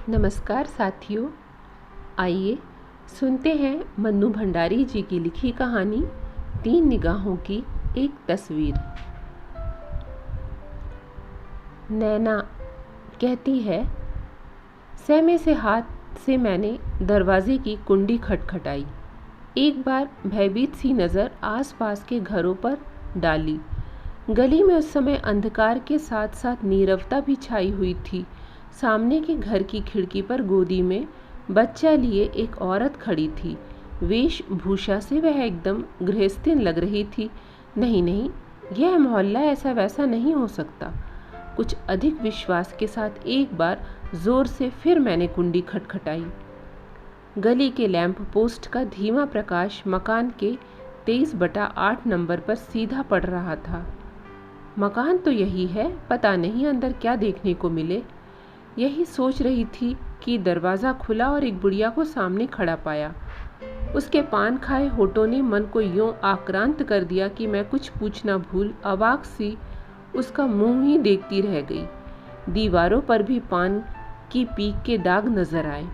नमस्कार साथियों, आइए सुनते हैं मन्नू भंडारी जी की लिखी कहानी तीन निगाहों की एक तस्वीर। नैना कहती है, सहमे से हाथ से मैंने दरवाजे की कुंडी खटखटाई। एक बार भयभीत सी नज़र आसपास के घरों पर डाली। गली में उस समय अंधकार के साथ साथ नीरवता भी छाई हुई थी। सामने के घर की खिड़की पर गोदी में बच्चा लिए एक औरत खड़ी थी। वेशभूषा से वह एकदम गृहस्थिन लग रही थी। नहीं नहीं, यह मोहल्ला ऐसा वैसा नहीं हो सकता। कुछ अधिक विश्वास के साथ एक बार जोर से फिर मैंने कुंडी खटखटाई। गली के लैंप पोस्ट का धीमा प्रकाश मकान के 23/8 नंबर पर सीधा पड़ रहा था। मकान तो यही है, पता नहीं अंदर क्या देखने को मिले। यही सोच रही थी कि दरवाज़ा खुला और एक बुढ़िया को सामने खड़ा पाया। उसके पान खाए होठों ने मन को यूं आक्रांत कर दिया कि मैं कुछ पूछना भूल अवाक सी उसका मुंह ही देखती रह गई। दीवारों पर भी पान की पीक के दाग नजर आए।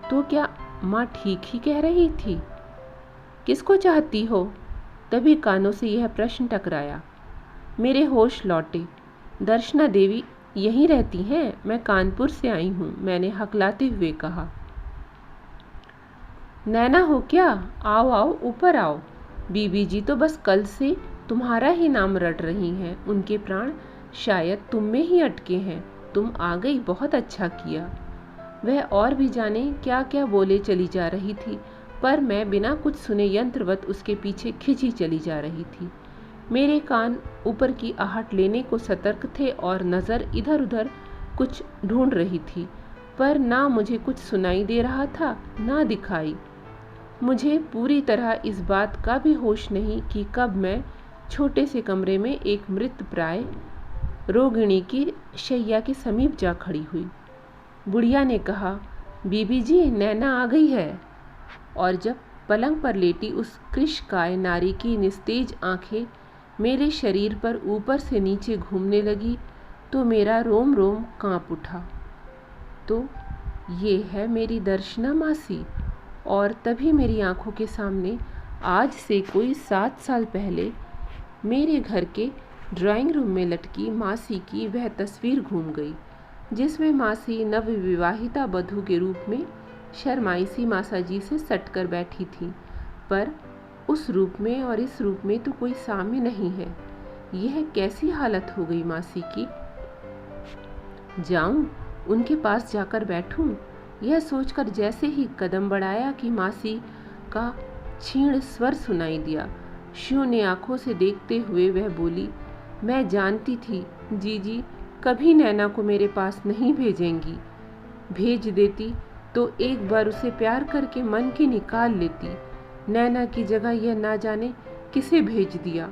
तो क्या माँ ठीक ही कह रही थी? किसको चाहती हो? तभी कानों से यह प्रश्न टकराया। मेरे होश लौटे। दर्शना देवी यहीं रहती हैं? मैं कानपुर से आई हूँ, मैंने हकलाते हुए कहा। नैना हो क्या? आओ आओ, ऊपर आओ। बीबी जी तो बस कल से तुम्हारा ही नाम रट रही हैं। उनके प्राण शायद तुम में ही अटके हैं। तुम आ गई, बहुत अच्छा किया। वह और भी जाने क्या क्या बोले चली जा रही थी, पर मैं बिना कुछ सुने यंत्रवत उसके पीछे खिंची चली जा रही थी। मेरे कान ऊपर की आहट लेने को सतर्क थे और नज़र इधर उधर कुछ ढूंढ रही थी, पर ना मुझे कुछ सुनाई दे रहा था ना दिखाई। मुझे पूरी तरह इस बात का भी होश नहीं कि कब मैं छोटे से कमरे में एक मृत प्राय रोगिणी की शैया के समीप जा खड़ी हुई। बुढ़िया ने कहा, बीबी जी नैना आ गई है। और जब पलंग पर लेटी उस कृशकाय नारी की निस्तेज आंखें मेरे शरीर पर ऊपर से नीचे घूमने लगी तो मेरा रोम रोम कांप उठा। तो ये है मेरी दर्शना मासी। और तभी मेरी आंखों के सामने आज से कोई 7 साल पहले मेरे घर के ड्राइंग रूम में लटकी मासी की वह तस्वीर घूम गई, जिसमें मासी नवविवाहिता वधू के रूप में शर्माई सी मासाजी से सटकर बैठी थी। पर उस रूप में और इस रूप में तो कोई साम्य नहीं है। यह कैसी हालत हो गई मासी की? जाऊं उनके पास जाकर बैठूं? यह सोचकर जैसे ही कदम बढ़ाया कि मासी का क्षीण स्वर सुनाई दिया। शून्य आंखों से देखते हुए वह बोली, मैं जानती थी जीजी कभी नैना को मेरे पास नहीं भेजेंगी। भेज देती तो एक बार उसे प्यार करके मन की निकाल लेती। नैना की जगह यह ना जाने किसे भेज दिया।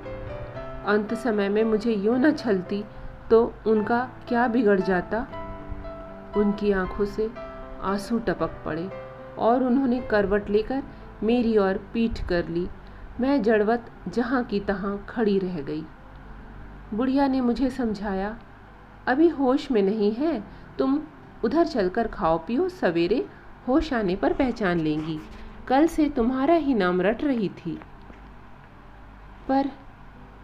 अंत समय में मुझे यूं न छलती तो उनका क्या बिगड़ जाता। उनकी आंखों से आंसू टपक पड़े और उन्होंने करवट लेकर मेरी ओर पीठ कर ली। मैं जड़वत जहाँ की तहाँ खड़ी रह गई। बुढ़िया ने मुझे समझाया, अभी होश में नहीं है, तुम उधर चलकर खाओ पियो, सवेरे होश आने पर पहचान लेंगी। कल से तुम्हारा ही नाम रट रही थी। पर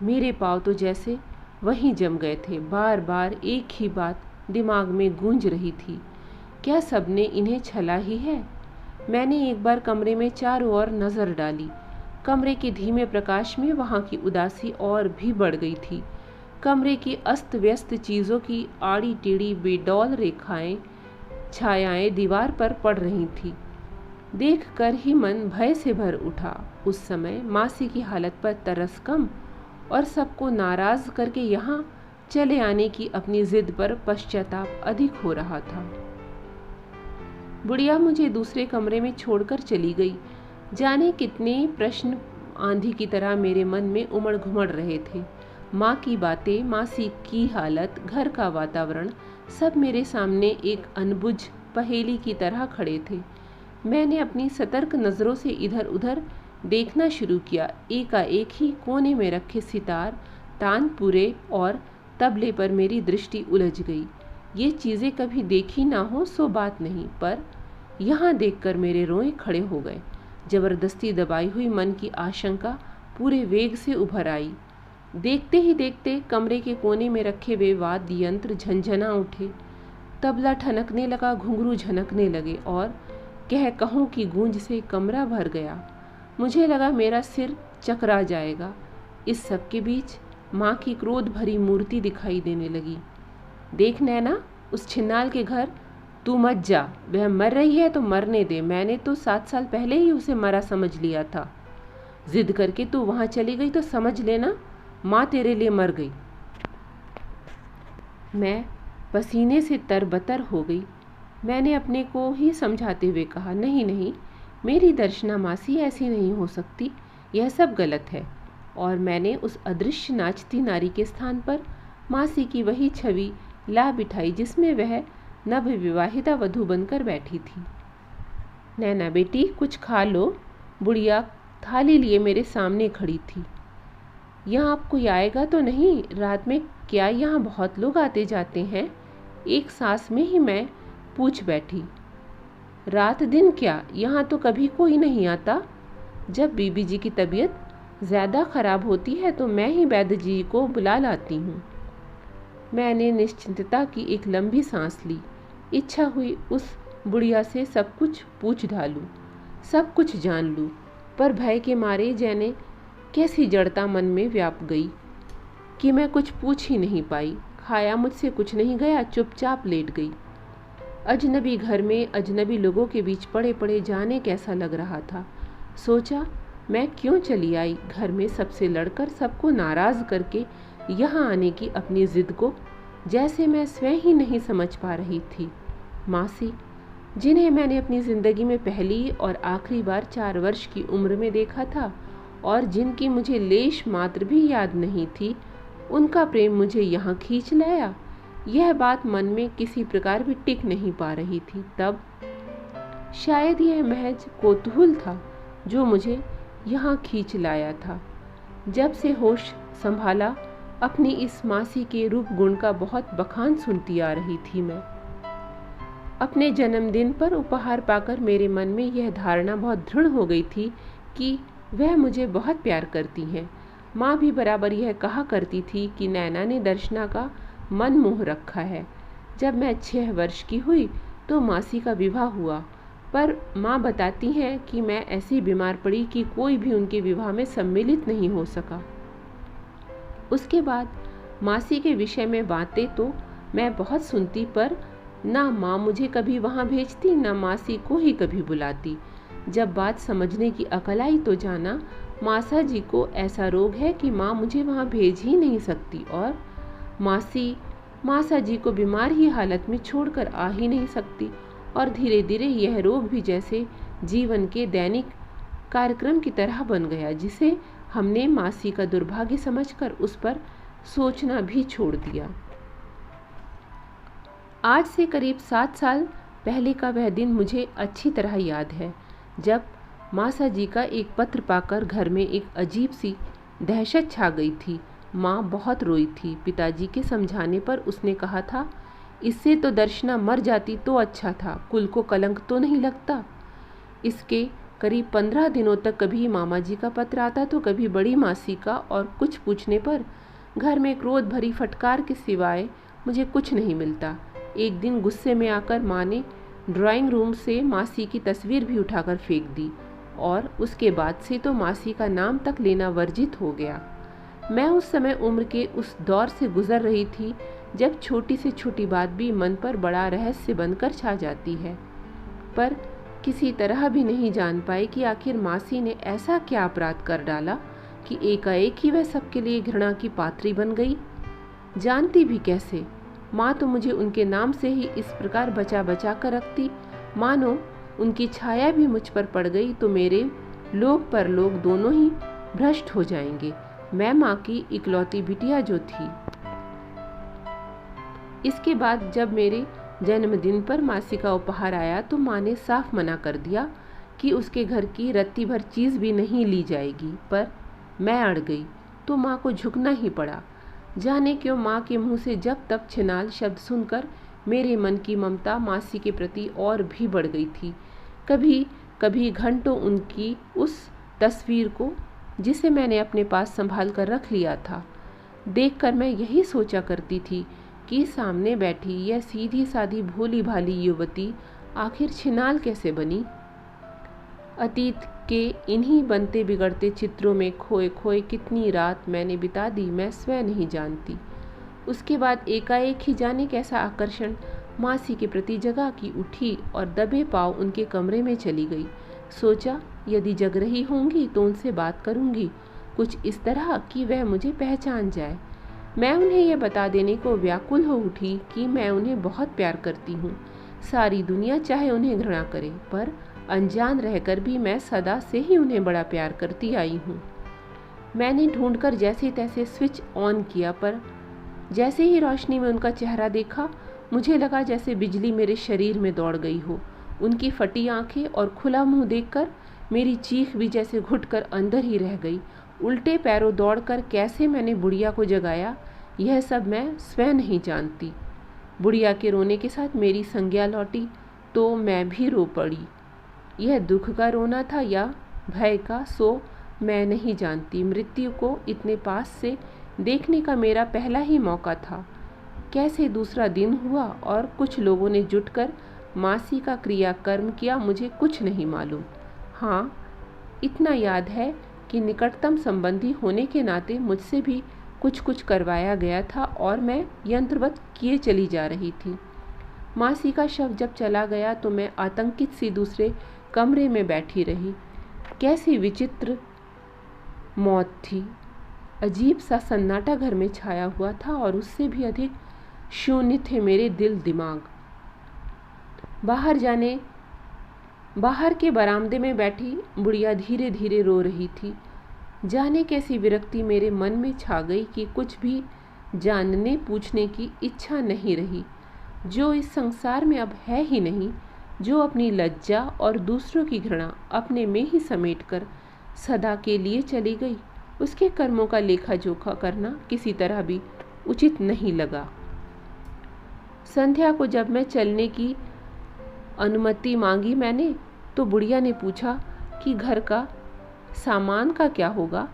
मेरे पाँव तो जैसे वहीं जम गए थे। बार बार एक ही बात दिमाग में गूंज रही थी, क्या सबने इन्हें छला ही है? मैंने एक बार कमरे में चारों ओर नज़र डाली। कमरे के धीमे प्रकाश में वहाँ की उदासी और भी बढ़ गई थी। कमरे की अस्त व्यस्त चीज़ों की आड़ी टेढ़ी बेडौल रेखाएं छायाएं दीवार पर पड़ रही थी। देखकर ही मन भय से भर उठा। उस समय मासी की हालत पर तरस कम और सबको नाराज करके यहाँ चले आने की अपनी जिद पर पश्चाताप अधिक हो रहा था। बुढ़िया मुझे दूसरे कमरे में छोड़कर चली गई। जाने कितने प्रश्न आंधी की तरह मेरे मन में उमड़ घुमड़ रहे थे। माँ की बातें, मासी की हालत, घर का वातावरण, सब मेरे सामने एक अनबुझ पहेली की तरह खड़े थे। मैंने अपनी सतर्क नज़रों से इधर उधर देखना शुरू किया। एकाएक ही कोने में रखे सितार, तानपुरे और तबले पर मेरी दृष्टि उलझ गई। ये चीज़ें कभी देखी ना हो सो बात नहीं, पर यहाँ देखकर मेरे रोए खड़े हो गए। जबरदस्ती दबाई हुई मन की आशंका पूरे वेग से उभर आई। देखते ही देखते कमरे के कोने में रखे हुए वाद्य यंत्र झंझना उठे, तबला ठनकने लगा, घुंघरू झनकने लगे और कह कहों की गूंज से कमरा भर गया। मुझे लगा मेरा सिर चकरा जाएगा। इस सब के बीच माँ की क्रोध भरी मूर्ति दिखाई देने लगी। देख नैना, उस छिन्नाल के घर तू मत जा, वह मर रही है तो मरने दे। मैंने तो 7 साल पहले ही उसे मरा समझ लिया था। जिद करके तू वहाँ चली गई तो समझ लेना माँ तेरे लिए मर गई। मैं पसीने से तरबतर हो गई। मैंने अपने को ही समझाते हुए कहा, नहीं नहीं, मेरी दर्शना मासी ऐसी नहीं हो सकती, यह सब गलत है। और मैंने उस अदृश्य नाचती नारी के स्थान पर मासी की वही छवि ला बिठाई जिसमें वह नवविवाहिता वधू बनकर बैठी थी। नैना बेटी, कुछ खा लो। बुढ़िया थाली लिए मेरे सामने खड़ी थी। यहाँ आप कोई आएगा तो नहीं? रात में क्या यहाँ बहुत लोग आते जाते हैं? एक सांस में ही मैं पूछ बैठी। रात दिन क्या, यहाँ तो कभी कोई नहीं आता। जब बीबी जी की तबीयत ज़्यादा ख़राब होती है तो मैं ही वैद्य जी को बुला लाती हूँ। मैंने निश्चिंतता की एक लंबी सांस ली। इच्छा हुई उस बुढ़िया से सब कुछ पूछ ढालूं, सब कुछ जान लूं, पर भय के मारे जैने कैसी जड़ता मन में व्याप गई कि मैं कुछ पूछ ही नहीं पाई। खाया मुझसे कुछ नहीं गया, चुपचाप लेट गई। अजनबी घर में अजनबी लोगों के बीच पड़े पड़े जाने कैसा लग रहा था। सोचा मैं क्यों चली आई घर में सबसे लड़कर, सबको नाराज़ करके यहाँ आने की अपनी ज़िद को, जैसे मैं स्वयं ही नहीं समझ पा रही थी। मासी, जिन्हें मैंने अपनी ज़िंदगी में पहली और आखिरी बार 4 वर्ष की उम्र में देखा था और जिनकी मुझे लेश मात्र भी याद नहीं थी, उनका प्रेम मुझे यहाँ खींच लाया। यह बात मन में किसी प्रकार भी टिक नहीं पा रही थी। तब शायद यह महज कौतूहल था जो मुझे यहाँ खींच लाया था। जब से होश संभाला, अपनी इस मासी के रूप गुण का बहुत बखान सुनती आ रही थी मैं। अपने जन्मदिन पर उपहार पाकर मेरे मन में यह धारणा बहुत दृढ़ हो गई थी कि वह मुझे बहुत प्यार करती हैं। माँ भी बराबर यह कहा करती थी कि नैना ने दर्शना का मन मोह रखा है। जब मैं 6 वर्ष की हुई तो मासी का विवाह हुआ, पर माँ बताती हैं कि मैं ऐसी बीमार पड़ी कि कोई भी उनके विवाह में सम्मिलित नहीं हो सका। उसके बाद मासी के विषय में बातें तो मैं बहुत सुनती, पर ना माँ मुझे कभी वहाँ भेजती, ना मासी को ही कभी बुलाती। जब बात समझने की अकल आई तो जाना मासा जी को ऐसा रोग है कि माँ मुझे वहाँ भेज ही नहीं सकती और मासी मासा जी को बीमार ही हालत में छोड़कर आ ही नहीं सकती। और धीरे धीरे यह रोग भी जैसे जीवन के दैनिक कार्यक्रम की तरह बन गया, जिसे हमने मासी का दुर्भाग्य समझकर उस पर सोचना भी छोड़ दिया। आज से करीब 7 साल पहले का वह दिन मुझे अच्छी तरह याद है, जब मासा जी का एक पत्र पाकर घर में एक अजीब सी दहशत छा गई थी। माँ बहुत रोई थी। पिताजी के समझाने पर उसने कहा था, इससे तो दर्शना मर जाती तो अच्छा था, कुल को कलंक तो नहीं लगता। इसके करीब 15 दिनों तक कभी मामा जी का पत्र आता तो कभी बड़ी मासी का, और कुछ पूछने पर घर में क्रोध भरी फटकार के सिवाय मुझे कुछ नहीं मिलता। एक दिन गुस्से में आकर माँ ने ड्राइंग रूम से मासी की तस्वीर भी उठाकर फेंक दी और उसके बाद से तो मासी का नाम तक लेना वर्जित हो गया। मैं उस समय उम्र के उस दौर से गुजर रही थी जब छोटी से छोटी बात भी मन पर बड़ा रहस्य बनकर छा जाती है, पर किसी तरह भी नहीं जान पाई कि आखिर मासी ने ऐसा क्या अपराध कर डाला कि एकाएक ही वह सबके लिए घृणा की पात्री बन गई। जानती भी कैसे? माँ तो मुझे उनके नाम से ही इस प्रकार बचा बचा कर रखती, मानो उनकी छाया भी मुझ पर पड़ गई तो मेरे लोग परलोक दोनों ही भ्रष्ट हो जाएंगे। मैं माँ की इकलौती बिटिया जो थी। इसके बाद जब मेरे जन्मदिन पर मासी का उपहार आया तो माँ ने साफ मना कर दिया कि उसके घर की रत्ती भर चीज़ भी नहीं ली जाएगी, पर मैं अड़ गई तो माँ को झुकना ही पड़ा। जाने क्यों माँ के मुंह से जब तब छिनाल शब्द सुनकर मेरे मन की ममता मासी के प्रति और भी बढ़ गई थी। कभी कभी घंटों उनकी उस तस्वीर को, जिसे मैंने अपने पास संभाल कर रख लिया था, देखकर मैं यही सोचा करती थी कि सामने बैठी यह सीधी सादी भोली भाली युवती आखिर छिनाल कैसे बनी। अतीत के इन्हीं बनते बिगड़ते चित्रों में खोए खोए कितनी रात मैंने बिता दी, मैं स्वयं नहीं जानती। उसके बाद एकाएक ही जाने कैसा आकर्षण मासी के प्रति जगा की उठी और दबे पांव उनके कमरे में चली गई। सोचा यदि जग रही होंगी तो उनसे बात करूंगी, कुछ इस तरह कि वह मुझे पहचान जाए। मैं उन्हें यह बता देने को व्याकुल हो उठी कि मैं उन्हें बहुत प्यार करती हूँ। सारी दुनिया चाहे उन्हें घृणा करे, पर अनजान रहकर भी मैं सदा से ही उन्हें बड़ा प्यार करती आई हूँ। मैंने ढूंढकर जैसे तैसे स्विच ऑन किया, पर जैसे ही रोशनी में उनका चेहरा देखा, मुझे लगा जैसे बिजली मेरे शरीर में दौड़ गई हो। उनकी फटी आंखें और खुला मुंह देखकर मेरी चीख भी जैसे घुटकर अंदर ही रह गई। उल्टे पैरों दौड़कर कैसे मैंने बुढ़िया को जगाया, यह सब मैं स्वयं नहीं जानती। बुढ़िया के रोने के साथ मेरी संज्ञा लौटी तो मैं भी रो पड़ी। यह दुख का रोना था या भय का, सो मैं नहीं जानती। मृत्यु को इतने पास से देखने का मेरा पहला ही मौका था। कैसे दूसरा दिन हुआ और कुछ लोगों ने जुटकर मासी का क्रियाकर्म किया, मुझे कुछ नहीं मालूम। हाँ, इतना याद है कि निकटतम संबंधी होने के नाते मुझसे भी कुछ कुछ करवाया गया था और मैं यंत्रवत किए चली जा रही थी। मासी का शव जब चला गया तो मैं आतंकित सी दूसरे कमरे में बैठी रही। कैसी विचित्र मौत थी। अजीब सा सन्नाटा घर में छाया हुआ था और उससे भी अधिक शून्य थे मेरे दिल दिमाग। बाहर के बरामदे में बैठी बुढ़िया धीरे धीरे रो रही थी। जाने कैसी विरक्ति मेरे मन में छा गई कि कुछ भी जानने पूछने की इच्छा नहीं रही। जो इस संसार में अब है ही नहीं, जो अपनी लज्जा और दूसरों की घृणा अपने में ही समेटकर सदा के लिए चली गई, उसके कर्मों का लेखा जोखा करना किसी तरह भी उचित नहीं लगा। संध्या को जब मैं चलने की अनुमति मांगी मैंने, तो बुढ़िया ने पूछा कि घर का सामान का क्या होगा।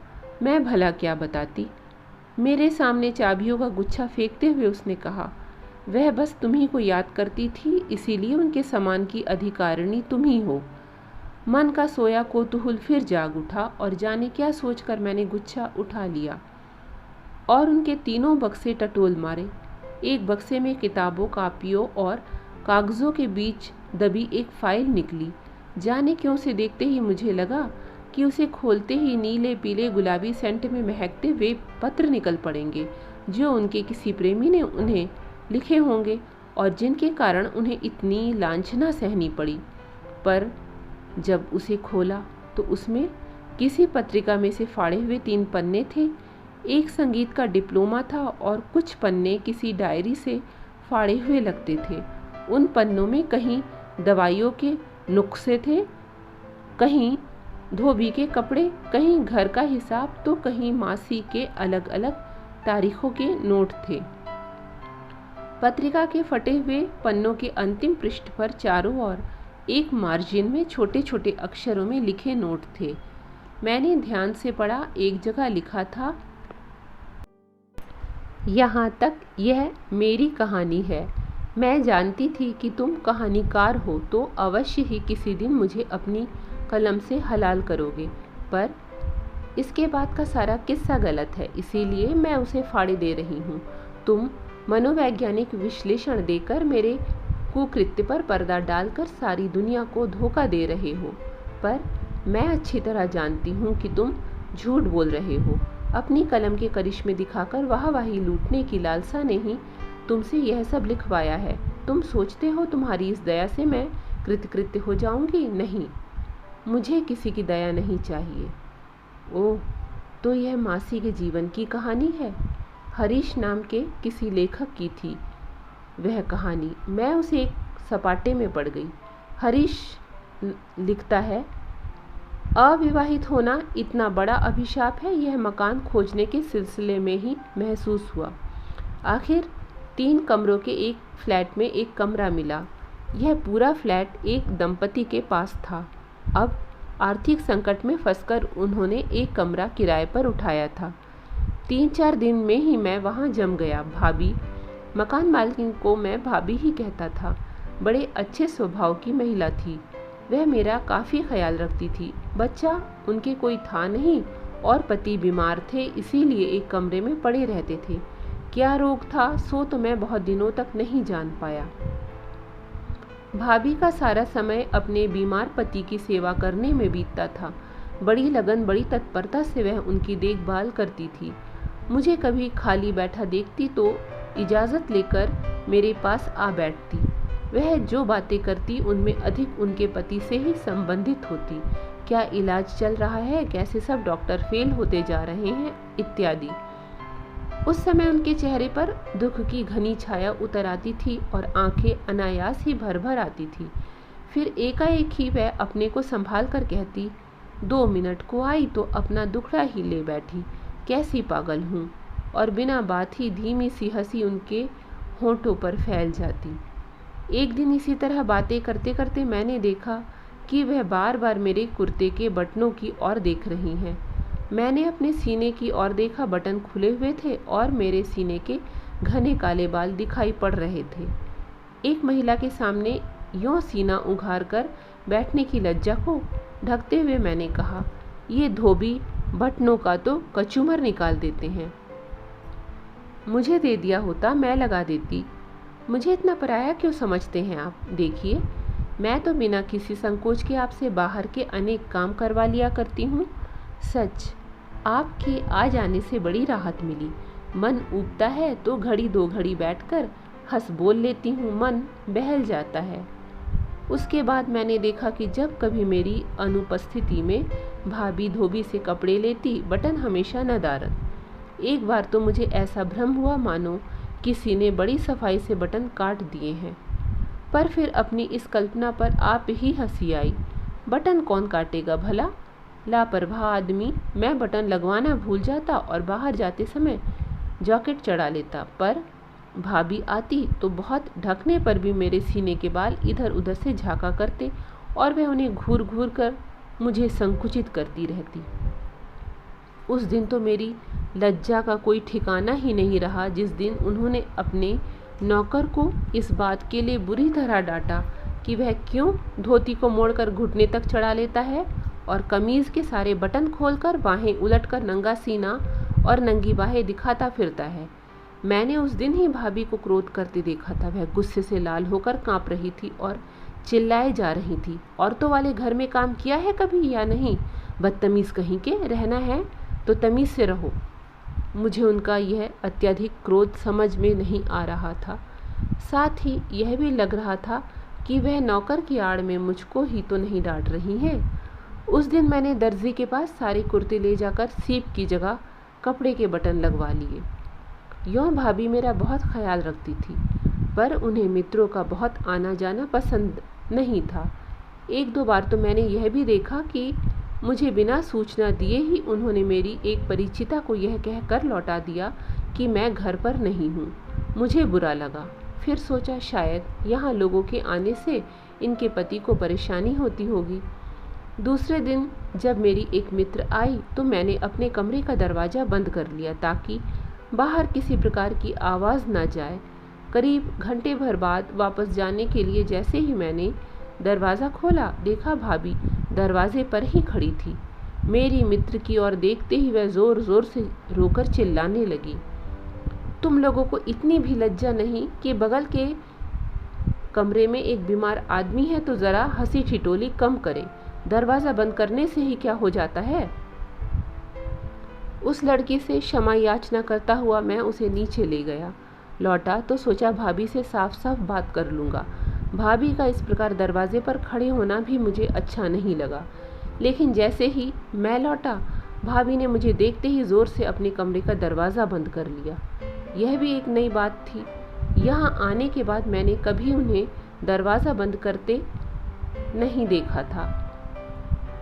मैं भला क्या बताती। मेरे सामने चाबियों का गुच्छा फेंकते हुए उसने कहा, वह बस तुम्ही को याद करती थी, इसीलिए उनके सामान की अधिकारिणी तुम ही हो। मन का सोया कौतूहल फिर जाग उठा और जाने क्या सोचकर मैंने गुच्छा उठा लिया और उनके तीनों बक्से टटोल मारे। एक बक्से में किताबों, कापियों और कागजों के बीच दबी एक फाइल निकली। जाने क्यों से देखते ही मुझे लगा कि उसे खोलते ही नीले पीले गुलाबी सेंट में महकते वे पत्र निकल पड़ेंगे जो उनके किसी प्रेमी ने उन्हें लिखे होंगे और जिनके कारण उन्हें इतनी लांछना सहनी पड़ी। पर जब उसे खोला तो उसमें किसी पत्रिका में से फाड़े हुए 3 पन्ने थे। एक संगीत का डिप्लोमा था और कुछ पन्ने किसी डायरी से फाड़े हुए लगते थे। उन पन्नों में कहीं दवाइयों के नुस्खे थे, कहीं धोबी के कपड़े, कहीं घर का हिसाब, तो कहीं मासी के अलग अलग तारीखों के नोट थे। पत्रिका के फटे हुए पन्नों के अंतिम पृष्ठ पर चारों ओर एक मार्जिन में छोटे छोटे अक्षरों में लिखे नोट थे। मैंने ध्यान से पढ़ा। एक जगह लिखा था, यहाँ तक यह मेरी कहानी है। मैं जानती थी कि तुम कहानीकार हो तो अवश्य ही किसी दिन मुझे अपनी कलम से हलाल करोगे, पर इसके बाद का सारा किस्सा गलत है, इसीलिए मैं उसे फाड़े दे रही हूँ। तुम मनोवैज्ञानिक विश्लेषण देकर मेरे कुकृत्य पर पर्दा डालकर सारी दुनिया को धोखा दे रहे हो, पर मैं अच्छी तरह जानती हूँ कि तुम झूठ बोल रहे हो। अपनी कलम के करिश्मे दिखाकर वाहवाही लूटने की लालसा ने ही तुमसे यह सब लिखवाया है। तुम सोचते हो तुम्हारी इस दया से मैं कृतकृत्य हो जाऊंगी? नहीं, मुझे किसी की दया नहीं चाहिए। ओह, तो यह मासी के जीवन की कहानी है। हरीश नाम के किसी लेखक की थी वह कहानी। मैं उसे एक सपाटे में पड़ गई। हरीश लिखता है, अविवाहित होना इतना बड़ा अभिशाप है, यह मकान खोजने के सिलसिले में ही महसूस हुआ। आखिर 3 कमरों के एक फ्लैट में एक कमरा मिला। यह पूरा फ्लैट एक दंपति के पास था। अब आर्थिक संकट में फंसकर उन्होंने एक कमरा किराए पर उठाया था। 3-4 दिन में ही मैं वहां जम गया। भाभी, मकान मालकिन को मैं भाभी ही कहता था, बड़े अच्छे स्वभाव की महिला थी। वह मेरा काफ़ी ख्याल रखती थी। बच्चा उनके कोई था नहीं और पति बीमार थे, इसीलिए एक कमरे में पड़े रहते थे। क्या रोग था सो तो मैं बहुत दिनों तक नहीं जान पाया। भाभी का सारा समय अपने बीमार पति की सेवा करने में बीतता था। बड़ी लगन, बड़ी तत्परता से वह उनकी देखभाल करती थी। मुझे कभी खाली बैठा देखती तो इजाज़त लेकर मेरे पास आ बैठती। वह जो बातें करती उनमें अधिक उनके पति से ही संबंधित होती। क्या इलाज चल रहा है, कैसे सब डॉक्टर फेल होते जा रहे हैं, इत्यादि। उस समय उनके चेहरे पर दुख की घनी छाया उतर आती थी और आंखें अनायास ही भर भर आती थी। फिर एकाएक ही वह अपने को संभाल कर कहती, 2 मिनट को आई तो अपना दुखड़ा ही ले बैठी, कैसी पागल हूँ। और बिना बात ही धीमी सी हंसी उनके होंठों पर फैल जाती। एक दिन इसी तरह बातें करते करते मैंने देखा कि वह बार बार मेरे कुर्ते के बटनों की ओर देख रही हैं। मैंने अपने सीने की ओर देखा, बटन खुले हुए थे और मेरे सीने के घने काले बाल दिखाई पड़ रहे थे। एक महिला के सामने यूं सीना उघार कर बैठने की लज्जा को ढकते हुए मैंने कहा, ये धोबी बटनों का तो कचूमर निकाल देते हैं। मुझे दे दिया होता मैं लगा देती। मुझे इतना पराया क्यों समझते हैं आप? देखिए, मैं तो बिना किसी संकोच के आपसे बाहर के अनेक काम करवा लिया करती हूँ। सच, आपके आ जाने से बड़ी राहत मिली। मन ऊबता है तो घड़ी 2 घड़ी बैठकर हंस बोल लेती हूँ, मन बहल जाता है। उसके बाद मैंने देखा कि जब कभी मेरी अनुपस्थिति में भाभी धोबी से कपड़े लेती, बटन हमेशा नदारद। एक बार तो मुझे ऐसा भ्रम हुआ मानो किसी ने बड़ी सफाई से बटन काट दिए हैं। पर फिर अपनी इस कल्पना पर आप ही हंसी आई। बटन कौन काटेगा भला? लापरवाह आदमी। मैं बटन लगवाना भूल जाता और बाहर जाते समय जैकेट चढ़ा लेता, पर भाभी आती तो बहुत ढकने पर भी मेरे सीने के बाल इधर उधर से झाँका करते और वह उन्हें घूर घूर कर मुझे संकुचित करती रहती। उस दिन तो मेरी लज्जा का कोई ठिकाना ही नहीं रहा जिस दिन उन्होंने अपने नौकर को इस बात के लिए बुरी तरह डांटा कि वह क्यों धोती को मोड़कर घुटने तक चढ़ा लेता है और कमीज़ के सारे बटन खोलकर बाहें उलटकर नंगा सीना और नंगी बाहें दिखाता फिरता है। मैंने उस दिन ही भाभी को क्रोध करते देखा था। वह गुस्से से लाल होकर कांप रही थी और चिल्लाए जा रही थी, औरतों वाले घर में काम किया है कभी या नहीं? बदतमीज़ कहीं के, रहना है तो तमीज़ से रहो। मुझे उनका यह अत्यधिक क्रोध समझ में नहीं आ रहा था। साथ ही यह भी लग रहा था कि वह नौकर की आड़ में मुझको ही तो नहीं डांट रही हैं। उस दिन मैंने दर्जी के पास सारे कुर्ते ले जाकर सीप की जगह कपड़े के बटन लगवा लिए। यूँ भाभी मेरा बहुत ख्याल रखती थी, पर उन्हें मित्रों का बहुत आना जाना पसंद नहीं था। 1-2 बार तो मैंने यह भी देखा कि मुझे बिना सूचना दिए ही उन्होंने मेरी एक परिचिता को यह कहकर लौटा दिया कि मैं घर पर नहीं हूँ। मुझे बुरा लगा। फिर सोचा शायद यहाँ लोगों के आने से इनके पति को परेशानी होती होगी। दूसरे दिन जब मेरी एक मित्र आई तो मैंने अपने कमरे का दरवाज़ा बंद कर लिया ताकि बाहर किसी प्रकार की आवाज़ न जाए। करीब घंटे भर बाद वापस जाने के लिए जैसे ही मैंने दरवाज़ा खोला, देखा भाभी दरवाजे पर ही खड़ी थी। मेरी मित्र की ओर देखते ही वह ज़ोर ज़ोर से रोकर चिल्लाने लगी, तुम लोगों को इतनी भी लज्जा नहीं कि बगल के कमरे में एक बीमार आदमी है तो ज़रा हंसी ठिठोली कम करे। दरवाज़ा बंद करने से ही क्या हो जाता है? उस लड़की से क्षमा याचना करता हुआ मैं उसे नीचे ले गया। लौटा तो सोचा भाभी से साफ साफ बात कर लूँगा। भाभी का इस प्रकार दरवाजे पर खड़े होना भी मुझे अच्छा नहीं लगा। लेकिन जैसे ही मैं लौटा, भाभी ने मुझे देखते ही ज़ोर से अपने कमरे का दरवाज़ा बंद कर लिया। यह भी एक नई बात थी। यहाँ आने के बाद मैंने कभी उन्हें दरवाज़ा बंद करते नहीं देखा था।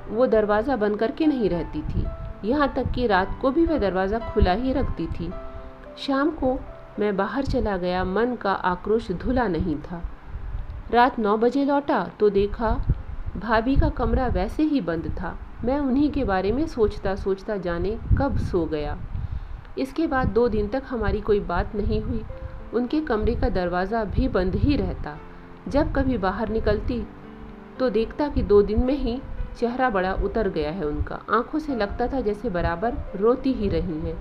वो दरवाज़ा बंद करके नहीं रहती थी, यहाँ तक कि रात को भी वह दरवाज़ा खुला ही रखती थी। शाम को मैं बाहर चला गया। मन का आक्रोश धुला नहीं था। रात 9 बजे लौटा तो देखा भाभी का कमरा वैसे ही बंद था। मैं उन्हीं के बारे में सोचता सोचता जाने कब सो गया। इसके बाद 2 दिन तक हमारी कोई बात नहीं हुई। उनके कमरे का दरवाज़ा भी बंद ही रहता। जब कभी बाहर निकलती तो देखता कि 2 दिन में ही चेहरा बड़ा उतर गया है उनका। आंखों से लगता था जैसे बराबर रोती ही रही हैं।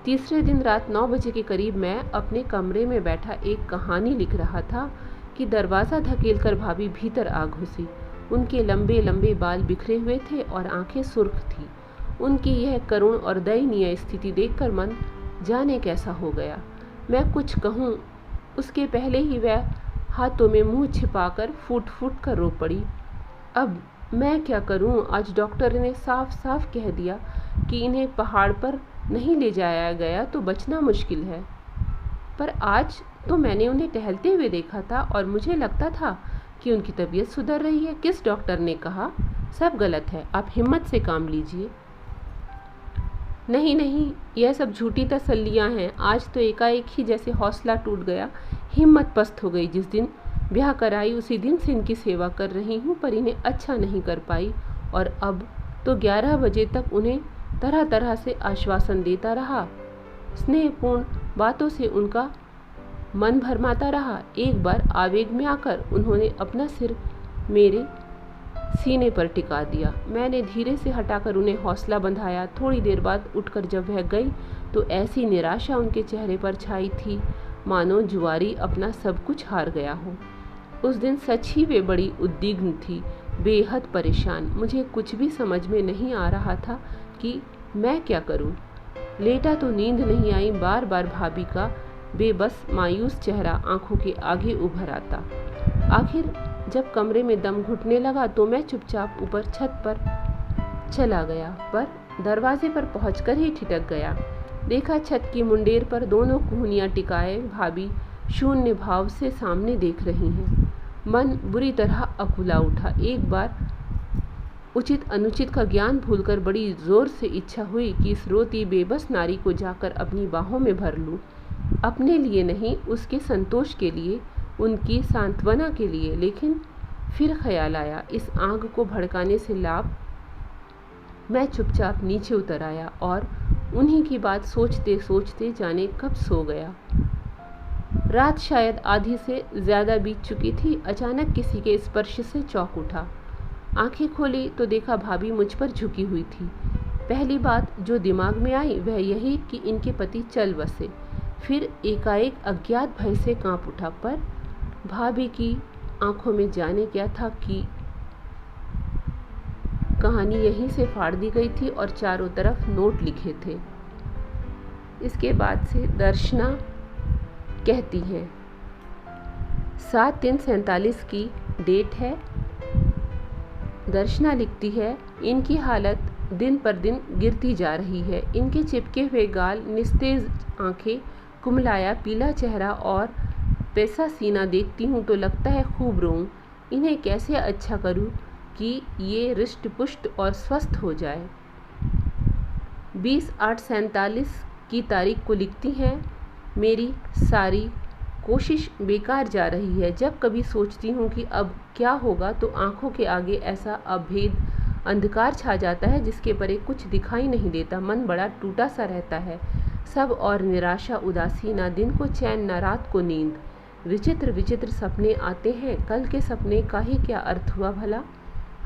तीसरे दिन रात 9 बजे के करीब मैं अपने कमरे में बैठा एक कहानी लिख रहा था कि दरवाज़ा धकेलकर भाभी भीतर आ घुसी। उनके लंबे लंबे बाल बिखरे हुए थे और आंखें सुर्ख थी। उनकी यह करुण और दयनीय स्थिति देखकर मन जाने कैसा हो गया। मैं कुछ कहूँ उसके पहले ही वह हाथों में मुंह छिपाकर फूट फूट कर रो पड़ी। अब मैं क्या करूं? आज डॉक्टर ने साफ साफ कह दिया कि इन्हें पहाड़ पर नहीं ले जाया गया तो बचना मुश्किल है। पर आज तो मैंने उन्हें टहलते हुए देखा था और मुझे लगता था कि उनकी तबीयत सुधर रही है। किस डॉक्टर ने कहा? सब गलत है, आप हिम्मत से काम लीजिए। नहीं नहीं, यह सब झूठी तसल्लियाँ हैं। आज तो एकाएक ही जैसे हौसला टूट गया, हिम्मत पस्त हो गई। जिस दिन ब्याह कराई उसी दिन से इनकी सेवा कर रही हूँ, पर इन्हें अच्छा नहीं कर पाई और अब तो 11 बजे तक उन्हें तरह तरह से आश्वासन देता रहा। स्नेहपूर्ण बातों से उनका मन भरमाता रहा। एक बार आवेग में आकर उन्होंने अपना सिर मेरे सीने पर टिका दिया। मैंने धीरे से हटाकर उन्हें हौसला बंधाया। थोड़ी देर बाद उठकर जब वह गई तो ऐसी निराशा उनके चेहरे पर छाई थी मानो जुआरी अपना सब कुछ हार गया हो। उस दिन सच ही वे बड़ी उद्विग्न थी, बेहद परेशान। मुझे कुछ भी समझ में नहीं आ रहा था कि मैं क्या करूं। लेटा तो नींद नहीं आई। बार बार भाभी का बेबस मायूस चेहरा आंखों के आगे उभर आता। आखिर जब कमरे में दम घुटने लगा तो मैं चुपचाप ऊपर छत पर चला गया, पर दरवाजे पर पहुंचकर ही ठिठक गया। देखा छत की मुंडेर पर दोनों कूहनियां टिकाए भाभी शून्य भाव से सामने देख रही हैं। मन बुरी तरह अकुला उठा। एक बार उचित अनुचित का ज्ञान भूलकर बड़ी जोर से इच्छा हुई कि इस रोती बेबस नारी को जाकर अपनी बाहों में भर लूं। अपने लिए नहीं, उसके संतोष के लिए, उनकी सांत्वना के लिए। लेकिन फिर ख्याल आया, इस आग को भड़काने से लाभ। मैं चुपचाप नीचे उतर आया और उन्हीं की बात सोचते सोचते जाने कब सो गया। रात शायद आधी से ज़्यादा बीत चुकी थी। अचानक किसी के स्पर्श से चौंक उठा। आंखें खोली तो देखा भाभी मुझ पर झुकी हुई थी। पहली बात जो दिमाग में आई वह यही कि इनके पति चल बसे। फिर एकाएक अज्ञात भय से कांप उठा। पर भाभी की आंखों में जाने क्या था कि कहानी यहीं से फाड़ दी गई थी और चारों तरफ नोट लिखे थे। इसके बाद से दर्शना कहती हैं 7/3/47 की डेट है। दर्शना लिखती है, इनकी हालत दिन पर दिन गिरती जा रही है। इनके चिपके हुए गाल, निस्तेज आंखें, कुमलाया पीला चेहरा और पैसा सीना देखती हूँ तो लगता है खूब रोऊं। इन्हें कैसे अच्छा करूँ कि ये रिष्ट पुष्ट और स्वस्थ हो जाए। 20/8/47 की तारीख को लिखती हैं, मेरी सारी कोशिश बेकार जा रही है। जब कभी सोचती हूँ कि अब क्या होगा तो आंखों के आगे ऐसा अभेद अंधकार छा जाता है जिसके परे कुछ दिखाई नहीं देता। मन बड़ा टूटा सा रहता है। सब और निराशा, उदासी, ना दिन को चैन ना रात को नींद। विचित्र विचित्र सपने आते हैं। कल के सपने का ही क्या अर्थ हुआ भला?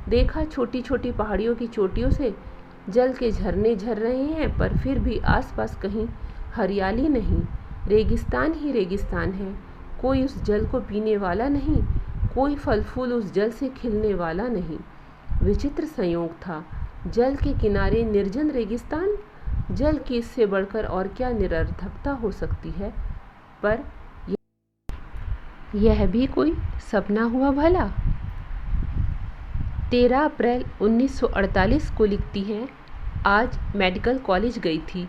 देखा छोटी छोटी पहाड़ियों की चोटियों से जल के झरने झर रहे हैं, पर फिर भी आसपास कहीं हरियाली नहीं। रेगिस्तान ही रेगिस्तान है। कोई उस जल को पीने वाला नहीं, कोई फल फूल उस जल से खिलने वाला नहीं। विचित्र संयोग था। जल के किनारे निर्जन रेगिस्तान। जल की इससे बढ़कर और क्या निरर्थकता हो सकती है? पर यह भी कोई सपना हुआ भला? 13 अप्रैल 1948 को लिखती हैं, आज मेडिकल कॉलेज गई थी।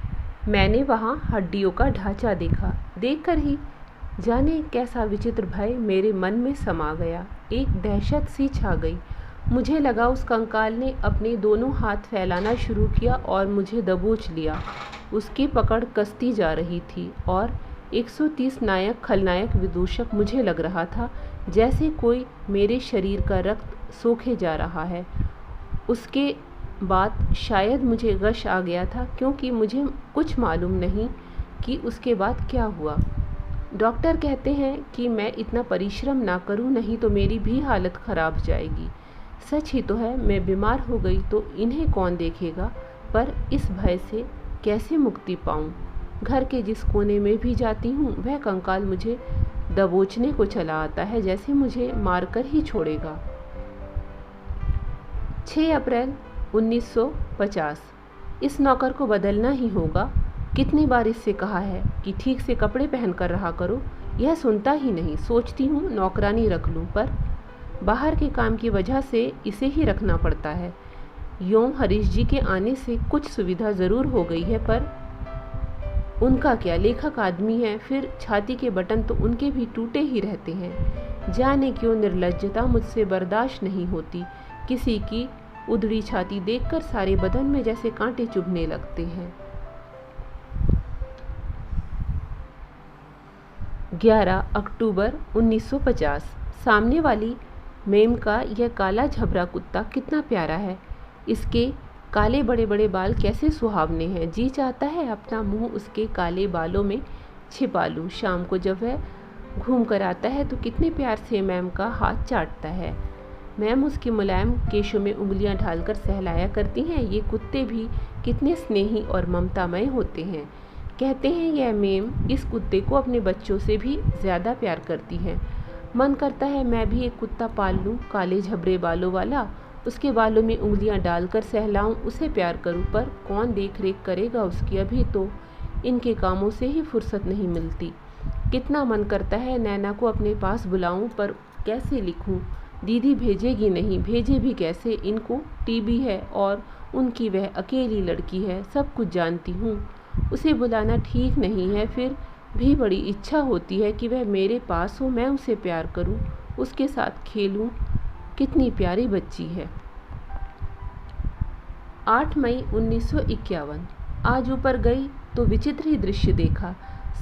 मैंने वहाँ हड्डियों का ढांचा देखा। देखकर ही जाने कैसा विचित्र भय मेरे मन में समा गया। एक दहशत सी छा गई। मुझे लगा उस कंकाल ने अपने दोनों हाथ फैलाना शुरू किया और मुझे दबोच लिया। उसकी पकड़ कसती जा रही थी और 130 नायक खलनायक विदूषक मुझे लग रहा था जैसे कोई मेरे शरीर का रक्त सोखे जा रहा है। उसके बाद शायद मुझे गश आ गया था, क्योंकि मुझे कुछ मालूम नहीं कि उसके बाद क्या हुआ। डॉक्टर कहते हैं कि मैं इतना परिश्रम ना करूं, नहीं तो मेरी भी हालत ख़राब जाएगी। सच ही तो है, मैं बीमार हो गई तो इन्हें कौन देखेगा, पर इस भय से कैसे मुक्ति पाऊं। घर के जिस कोने में भी जाती हूँ वह कंकाल मुझे दबोचने को चला आता है, जैसे मुझे मारकर ही छोड़ेगा। 6 अप्रैल 1950। इस नौकर को बदलना ही होगा। कितनी बार इससे कहा है कि ठीक से कपड़े पहन कर रहा करो, यह सुनता ही नहीं। सोचती हूँ नौकरानी रख लूँ, पर बाहर के काम की वजह से इसे ही रखना पड़ता है। यों हरीश जी के आने से कुछ सुविधा ज़रूर हो गई है, पर उनका क्या, लेखक आदमी है, फिर छाती के बटन तो उनके भी टूटे ही रहते हैं। जाने क्यों निर्लज्जता मुझसे बर्दाश्त नहीं होती। किसी की उधड़ी छाती देखकर सारे बदन में जैसे कांटे चुभने लगते हैं। 11 अक्टूबर 1950। सामने वाली मेम का यह काला झबरा कुत्ता कितना प्यारा है। इसके काले बड़े बड़े बाल कैसे सुहावने हैं। जी चाहता है अपना मुंह उसके काले बालों में छिपा लूं। शाम को जब वह घूम कर आता है तो कितने प्यार से मैम का हाथ चाटता है। मैम उसके मुलायम केशों में उंगलियां ढालकर सहलाया करती हैं। ये कुत्ते भी कितने स्नेही और ममतामय होते हैं। कहते हैं यह मेम इस कुत्ते को अपने बच्चों से भी ज़्यादा प्यार करती है। मन करता है मैं भी एक कुत्ता पाल लूँ, काले झबरे बालों वाला। उसके बालों में उंगलियां डालकर सहलाऊं, उसे प्यार करूं, पर कौन देख रेख करेगा उसकी। अभी तो इनके कामों से ही फुर्सत नहीं मिलती। कितना मन करता है नैना को अपने पास बुलाऊं, पर कैसे लिखूं। दीदी भेजेगी नहीं, भेजे भी कैसे। इनको टीबी है और उनकी वह अकेली लड़की है, सब कुछ जानती हूँ। उसे बुलाना ठीक नहीं है, फिर भी बड़ी इच्छा होती है कि वह मेरे पास हो, मैं उसे प्यार करूं, उसके साथ खेलूं। कितनी प्यारी बच्ची है। 8 मई 1951। आज ऊपर गई तो विचित्र ही दृश्य देखा।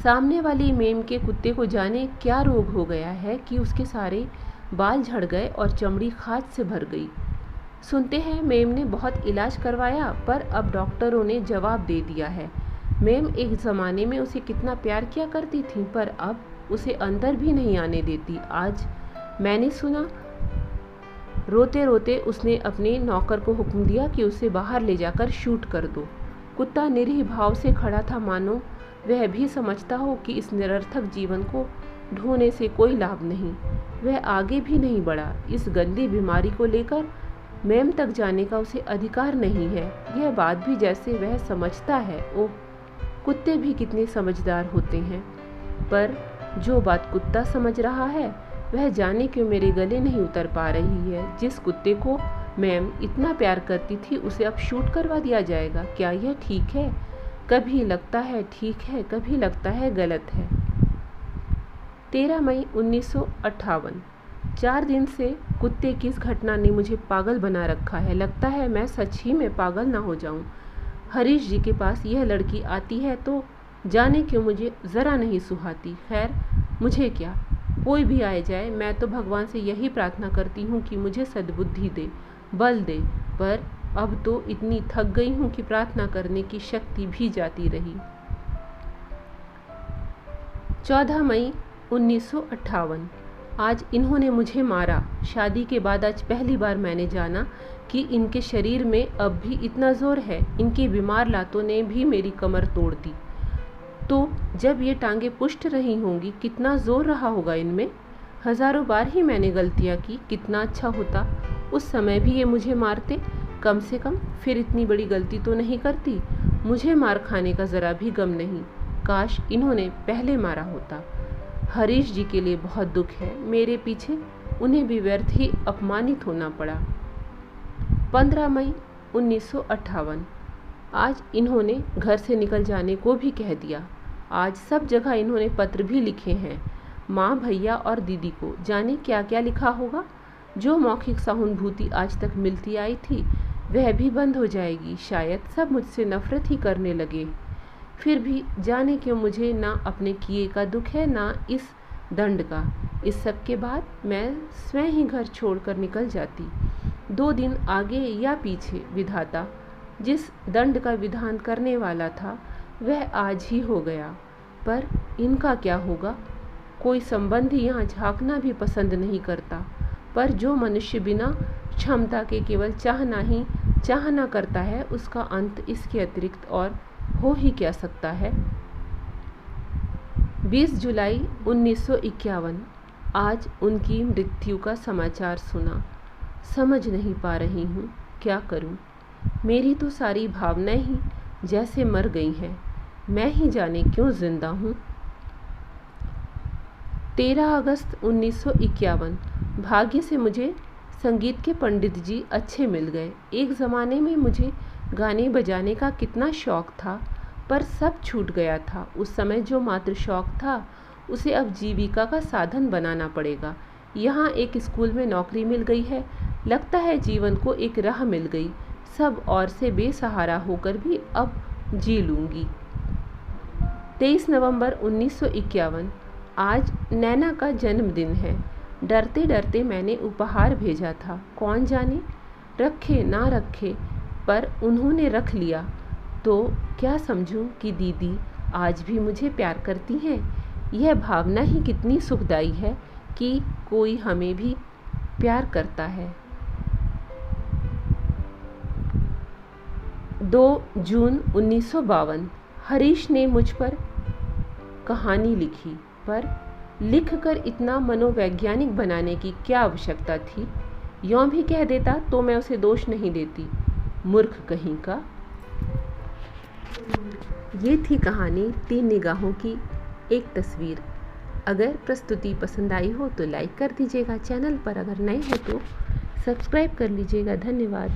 सामने वाली मेम के कुत्ते को जाने क्या रोग हो गया है कि उसके सारे बाल झड़ गए और चमड़ी खाज से भर गई। सुनते हैं मेम ने बहुत इलाज करवाया, पर अब डॉक्टरों ने जवाब दे दिया है। मेम एक ज़माने में उसे कितना प्यार किया करती थी, पर अब उसे अंदर भी नहीं आने देती। आज मैंने सुना रोते रोते उसने अपने नौकर को हुक्म दिया कि उसे बाहर ले जाकर शूट कर दो। कुत्ता निरीह भाव से खड़ा था, मानो वह भी समझता हो कि इस निरर्थक जीवन को ढोने से कोई लाभ नहीं। वह आगे भी नहीं बढ़ा। इस गंदी बीमारी को लेकर मेम तक जाने का उसे अधिकार नहीं है। यह बात भी जैसे वह समझता है। ओह, कुत्ते भी कितने समझदार होते हैं। पर जो बात कुत्ता समझ रहा है वह जाने क्यों मेरे गले नहीं उतर पा रही है। जिस कुत्ते को मैम इतना प्यार करती थी उसे अब शूट करवा दिया जाएगा। क्या यह ठीक है? कभी लगता है ठीक है, कभी लगता है गलत है। 13 मई 1958। 4 दिन से कुत्ते की इस घटना ने मुझे पागल बना रखा है। लगता है मैं सच ही में पागल ना हो जाऊं। हरीश जी के पास यह लड़की आती है तो जाने क्यों मुझे ज़रा नहीं सुहाती। खैर, मुझे क्या, कोई भी आए जाए, मैं तो भगवान से यही प्रार्थना करती हूँ कि मुझे सद्बुद्धि दे, बल दे। पर अब तो इतनी थक गई हूँ कि प्रार्थना करने की शक्ति भी जाती रही। 14 मई 1958। आज इन्होंने मुझे मारा। शादी के बाद आज पहली बार मैंने जाना कि इनके शरीर में अब भी इतना जोर है। इनकी बीमार लातों ने भी मेरी कमर तोड़ दी। तो जब ये टांगे पुष्ट रही होंगी, कितना जोर रहा होगा इनमें। हजारों बार ही मैंने गलतियाँ की। कितना अच्छा होता उस समय भी ये मुझे मारते, कम से कम फिर इतनी बड़ी गलती तो नहीं करती। मुझे मार खाने का ज़रा भी गम नहीं। काश इन्होंने पहले मारा होता। हरीश जी के लिए बहुत दुख है। मेरे पीछे उन्हें भी व्यर्थ ही अपमानित होना पड़ा। 15 मई 1958। आज इन्होंने घर से निकल जाने को भी कह दिया। आज सब जगह इन्होंने पत्र भी लिखे हैं, माँ, भैया और दीदी को। जाने क्या क्या लिखा होगा। जो मौखिक सहानुभूति आज तक मिलती आई थी वह भी बंद हो जाएगी। शायद सब मुझसे नफरत ही करने लगे। फिर भी जाने क्यों मुझे ना अपने किए का दुख है ना इस दंड का। इस सब के बाद मैं स्वयं ही घर छोड़कर निकल जाती। 2 दिन आगे या पीछे विधाता जिस दंड का विधान करने वाला था वह आज ही हो गया, पर इनका क्या होगा। कोई संबंधी यहाँ झांकना भी पसंद नहीं करता, पर जो मनुष्य बिना क्षमता के केवल चाहना करता है उसका अंत इसके अतिरिक्त और हो ही क्या सकता है। 20 जुलाई 1951 आज उनकी मृत्यु का समाचार सुना। समझ नहीं पा रही हूँ क्या करूँ। मेरी तो सारी भावनाएं ही जैसे मर गई हैं। मैं ही जाने क्यों जिंदा हूँ। 13 अगस्त 1951 भाग्य से मुझे संगीत के पंडित जी अच्छे मिल गए। एक ज़माने में मुझे गाने बजाने का कितना शौक़ था, पर सब छूट गया था। उस समय जो मात्र शौक़ था उसे अब जीविका का साधन बनाना पड़ेगा। यहाँ एक स्कूल में नौकरी मिल गई है, लगता है जीवन को एक राह मिल गई। सब और से बेसहारा होकर भी अब जी लूँगी। 23 नवंबर 1951 आज नैना का जन्मदिन है। डरते डरते मैंने उपहार भेजा था, कौन जाने रखे ना रखे, पर उन्होंने रख लिया तो क्या समझूं कि दीदी आज भी मुझे प्यार करती हैं। यह भावना ही कितनी सुखदाई है कि कोई हमें भी प्यार करता है। 2 जून 1952 हरीश ने मुझ पर कहानी लिखी, पर लिखकर इतना मनोवैज्ञानिक बनाने की क्या आवश्यकता थी। यूँ भी कह देता तो मैं उसे दोष नहीं देती, मूर्ख कहीं का। ये थी कहानी 3 निगाहों की एक तस्वीर। अगर प्रस्तुति पसंद आई हो तो लाइक कर दीजिएगा। चैनल पर अगर नए हो तो सब्सक्राइब कर लीजिएगा। धन्यवाद।